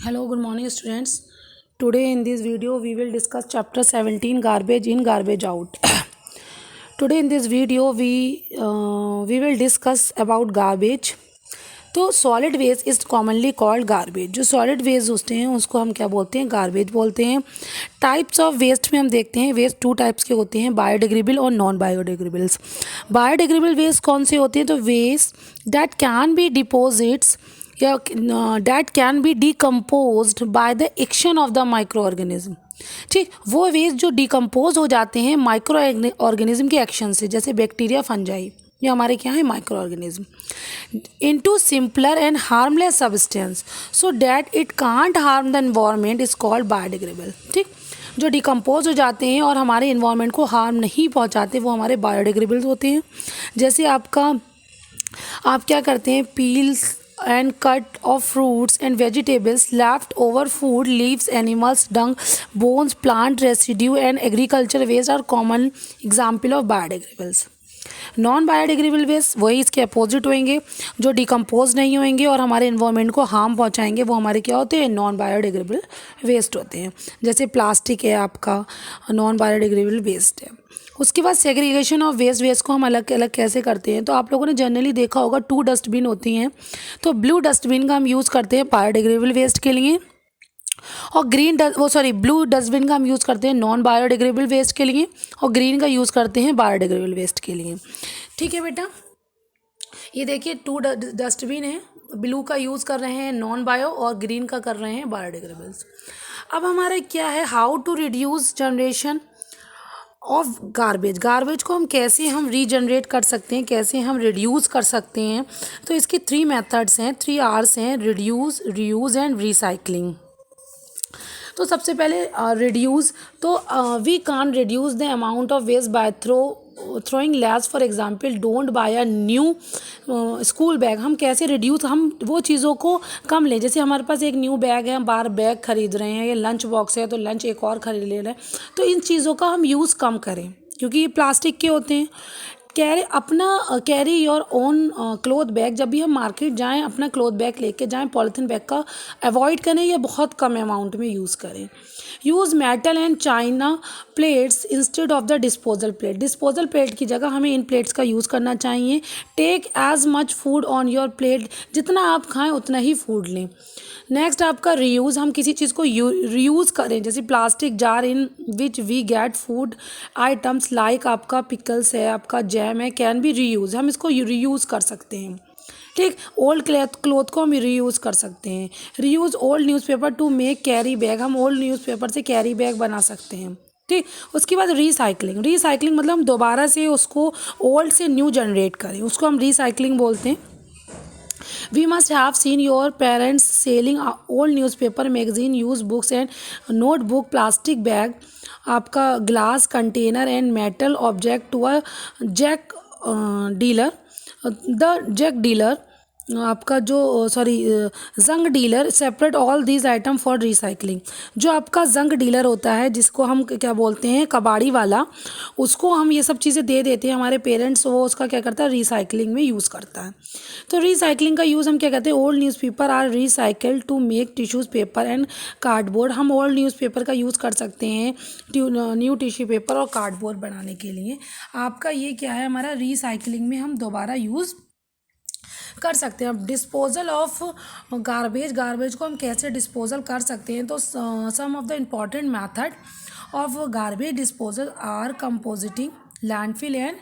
Hello, good morning students. Today in this video we will discuss chapter 17 garbage in garbage out. Today in this video we will discuss about garbage. तो solid waste is commonly called garbage. जो solid waste होते हैं उसको हम क्या बोलते हैं? Garbage बोलते हैं। टाइप्स ऑफ वेस्ट में हम देखते हैं वेस्ट टू टाइप्स के होते हैं, बायोडिग्रेडेबल और नॉन बायोडिग्रेडेबल्स। बायोडिग्रेडेबल वेस्ट कौन से होते हैं? तो waste that can be deposits या that can be decomposed by the action of the microorganism. ठीक, वो वेस्ट जो डिकम्पोज हो जाते हैं माइक्रो ऑर्गेनिज्म के एक्शन से, जैसे बैक्टीरिया, फंजाई, ये हमारे क्या है? Micro organism. Into simpler and harmless substance so that it can't harm the environment is called biodegradable. ठीक, जो डिकम्पोज हो जाते हैं और हमारे इन्वायरमेंट को हार्म नहीं पहुंचाते वो हमारे बायोडिग्रेडेबल होते हैं। जैसे आप क्या करते हैं? Peels and cut of fruits and vegetables, left over food, leaves, animals dung, bones, plant residue and agriculture waste are common example of biodegradables. Non biodegradable waste वही इसके अपोजिट होंगे, जो डिकम्पोज नहीं होंगे और हमारे इन्वायरमेंट को हार्म पहुंचाएंगे, वो हमारे क्या होते हैं? नॉन बायोडिग्रेडेबल वेस्ट होते हैं। जैसे प्लास्टिक है आपका, नॉन बायोडिग्रेडेबल वेस्ट है। उसके बाद सेग्रीगेशन ऑफ वेस्ट को हम अलग अलग कैसे करते हैं? तो आप लोगों ने जनरली देखा होगा 2 डस्टबिन होती हैं। तो ब्लू डस्टबिन का हम यूज़ करते हैं बायोडिग्रेडेबल वेस्ट के लिए और ब्लू डस्टबिन का हम यूज़ करते हैं नॉन बायोडिग्रेडेबल वेस्ट के लिए और ग्रीन का यूज़ करते हैं बायोडिग्रेडेबल वेस्ट के लिए। ठीक है बेटा, ये देखिए 2 डस्टबिन है, ब्लू का यूज़ कर रहे हैं नॉन बायो और ग्रीन का कर रहे हैं बायोडिग्रेडेबल्स। अब हमारा क्या है? How to reduce generation of garbage को हम कैसे रीजनरेट कर सकते हैं, कैसे हम रिड्यूस कर सकते हैं? तो इसकी 3 मेथड्स हैं, 3 R's हैं: रिड्यूस, रीयूज़ एंड रिसाइकलिंग। तो सबसे पहले रिड्यूस, तो we can reduce the amount of waste by throwing less. For example, don't buy a new school bag. हम कैसे रिड्यूस, हम वो चीज़ों को कम लें। जैसे हमारे पास एक न्यू बैग है, हम बार बैग खरीद रहे हैं, या लंच बॉक्स है तो लंच एक और खरीद ले रहे हैं, तो इन चीज़ों का हम यूज़ कम करें क्योंकि ये प्लास्टिक के होते हैं। Carry your own cloth bag. जब भी हम मार्केट जाएं अपना क्लोथ बैग लेके जाएं, पॉलीथीन बैग का अवॉइड करें या बहुत कम अमाउंट में यूज़ करें। Use metal and china plates instead of the disposal plate. Disposal plate की जगह हमें इन प्लेट्स का यूज़ करना चाहिए। Take as much food on your plate, जितना आप खाएं उतना ही फूड लें। नेक्स्ट आपका रीयूज़, हम किसी चीज़ को रीयूज़ करें, जैसे plastic jar in which we get food items like आपका पिकल्स है, आपका जैम है, कैन बी रीयूज़, हम इसको रीयूज़ कर सकते हैं। ठीक, ओल्ड क्लोथ को हम रीयूज़ कर सकते हैं। Reuse old newspaper to make carry bag, हम ओल्ड न्यूज़पेपर से कैरी बैग बना सकते हैं। ठीक, उसके बाद रिसाइकलिंग मतलब हम दोबारा से उसको ओल्ड से न्यू जनरेट करें, उसको हम रिसाइकलिंग बोलते हैं। We must have seen your parents selling old newspaper, magazine, used books and notebook, plastic bag, आपका glass container and metal object to a junk dealer. The junk dealer आपका junk dealer separate all these items for recycling. जो आपका junk dealer होता है, जिसको हम क्या बोलते हैं? कबाड़ी वाला, उसको हम ये सब चीज़ें दे देते हैं हमारे पेरेंट्स, वो उसका क्या करता है? रिसाइकलिंग में यूज़ करता है। तो रिसाइकलिंग का यूज़ हम क्या कहते हैं? Old newspaper are recycled to make tissues paper and cardboard. हम ओल्ड न्यूज़पेपर का यूज़ कर सकते हैं न्यू टिश्यू पेपर और कार्डबोर्ड बनाने के लिए। आपका ये क्या है? हमारा रिसाइकलिंग में हम दोबारा यूज़ कर सकते हैं। अब डिस्पोजल ऑफ गार्बेज को हम कैसे डिस्पोजल कर सकते हैं? तो some of the important method of garbage disposal are composting, landfill and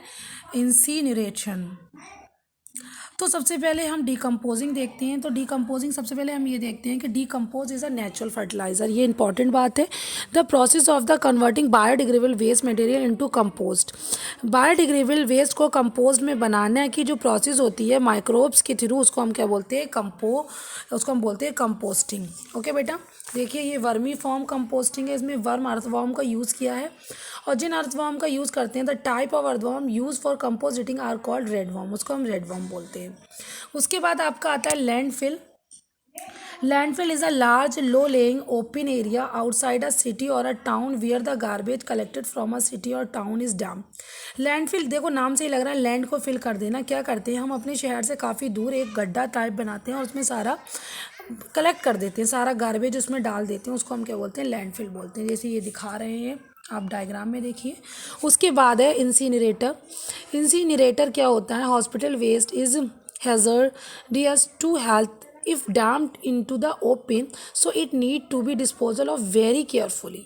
incineration. तो सबसे पहले हम डिकम्पोजिंग देखते हैं। तो डिकम्पोजिंग सबसे पहले हम ये देखते हैं कि decompose is a natural fertiliser. ये इंपॉर्टेंट बात है। The process of the converting biodegradable waste material into compost. Biodegradable waste को कंपोस्ट में बनाने की जो प्रोसेस होती है माइक्रोब्स के थ्रू, उसको हम क्या बोलते हैं? उसको हम बोलते हैं कंपोस्टिंग। ओके बेटा, देखिए ये वर्मी फॉर्म कंपोस्टिंग है, इसमें वर्म अर्थवॉर्म का यूज़ किया है। और जिन अर्थवॉर्म का यूज़ करते हैं, the type of earthworm use for composting are called redworm, उसको हम रेडवॉर्म बोलते हैं। उसके बाद आपका आता है landfill. Landfill is a large low lying open area outside a city और a town where the garbage collected from a city और टाउन इज डैम। लैंडफिल, देखो नाम से ही लग रहा है लैंड को फिल कर देना। क्या करते हैं हम? अपने शहर से काफ़ी दूर एक गड्ढा टाइप बनाते हैं और उसमें सारा कलेक्ट कर देते हैं, सारा गार्बेज उसमें डाल देते हैं, उसको हम क्या बोलते हैं, लैंडफिल बोलते हैं, जैसे ये दिखा रहे हैं आप डायग्राम में देखिए। उसके बाद है इंसिनरेटर। इंसिनरेटर क्या होता है, hospital waste is hazardous to health if dumped into the open, so it need to be disposal of very carefully.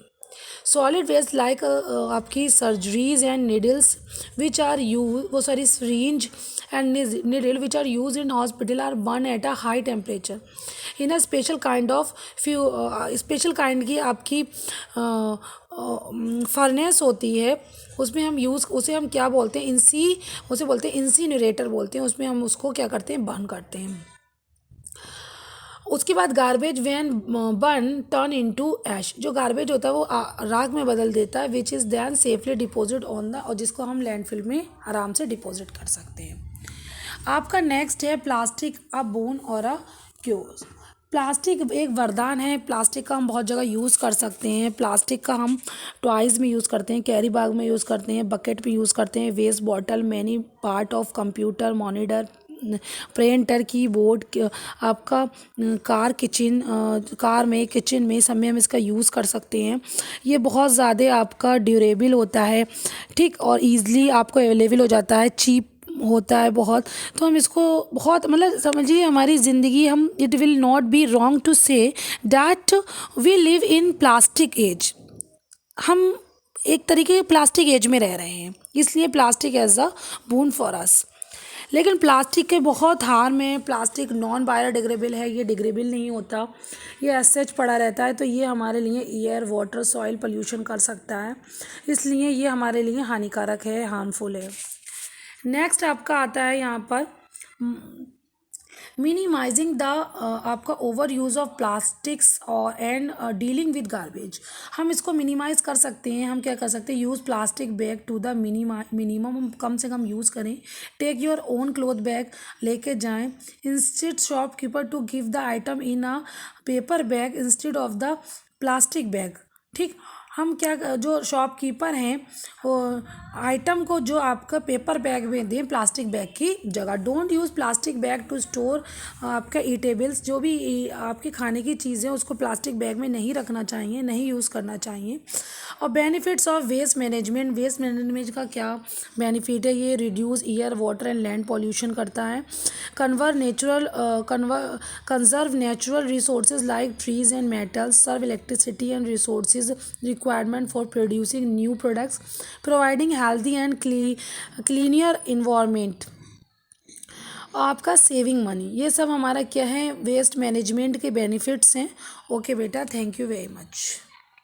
Solid waste like आपकी surgeries and needles which are used, वो sorry syringe and needle which are used in hospital are burned at a high temperature in a special kind of special kind की आपकी furnace होती है, उसमें हम उसे हम क्या बोलते हैं, उसे बोलते हैं इंसिनरेटर बोलते हैं, उसमें हम उसको क्या करते हैं, बर्न करते हैं। उसके बाद garbage when burn turn into ash, जो गार्बेज होता है वो राख में बदल देता है, which is then safely deposit on the, और जिसको हम लैंडफिल में आराम से डिपॉजिट कर सकते हैं। आपका नेक्स्ट है प्लास्टिक अ बोन और अ क्यूज। प्लास्टिक एक वरदान है, प्लास्टिक का हम बहुत जगह यूज़ कर सकते हैं। प्लास्टिक का हम टॉयज़ में यूज़ करते हैं, कैरी बैग में यूज़ करते हैं, बकेट में यूज़ करते हैं, waste bottle, many part of computer, monitor, printer, keyboard, आपका किचन में सब में हम इसका यूज़ कर सकते हैं। ये बहुत ज़्यादा आपका ड्यूरेबल होता है, ठीक, और ईज़िली आपको अवेलेबल हो जाता है, चीप होता है बहुत, तो हम इसको बहुत मतलब समझिए हमारी ज़िंदगी, हम it will not be wrong to say that we live in plastic age. हम एक तरीके के प्लास्टिक एज में रह रहे हैं, इसलिए plastic as a boon for us. लेकिन प्लास्टिक के बहुत हार्म है। प्लास्टिक नॉन बायोडिग्रेडेबल है, ये डिग्रेडेबल नहीं होता, ये एज सच पड़ा रहता है, तो ये हमारे लिए एयर, वाटर, सॉइल पोल्यूशन कर सकता है, इसलिए ये हमारे लिए हानिकारक है, हार्मफुल है। नेक्स्ट आपका आता है यहाँ पर मिनिमाइजिंग द आपका ओवर यूज़ ऑफ प्लास्टिक्स और एंड डीलिंग विद गार्बेज। हम इसको मिनिमाइज़ कर सकते हैं, हम क्या कर सकते हैं, use plastic bag to the minimum, हम कम से कम यूज़ करें। Take your own cloth bag लेके जाएं। Instead shopkeeper to give the item in a paper bag instead of the plastic bag, ठीक। हम क्या, जो शॉपकीपर हैं वो आइटम को जो आपका पेपर बैग में दें प्लास्टिक बैग की जगह। Don't use plastic bag to store आपका ईटेबल्स, जो भी आपकी खाने की चीज़ें उसको प्लास्टिक बैग में नहीं रखना चाहिए, नहीं यूज़ करना चाहिए। और benefits of waste management, waste management का क्या बेनिफिट है, ये reduce air, water and land pollution करता है। Conserve natural resources like trees and metals, save electricity and resources requirement for producing new products, providing healthy and cleaner environment। आपका saving money, ये सब हमारा क्या है, वेस्ट मैनेजमेंट के benefits हैं। ओके बेटा, थैंक यू वेरी मच।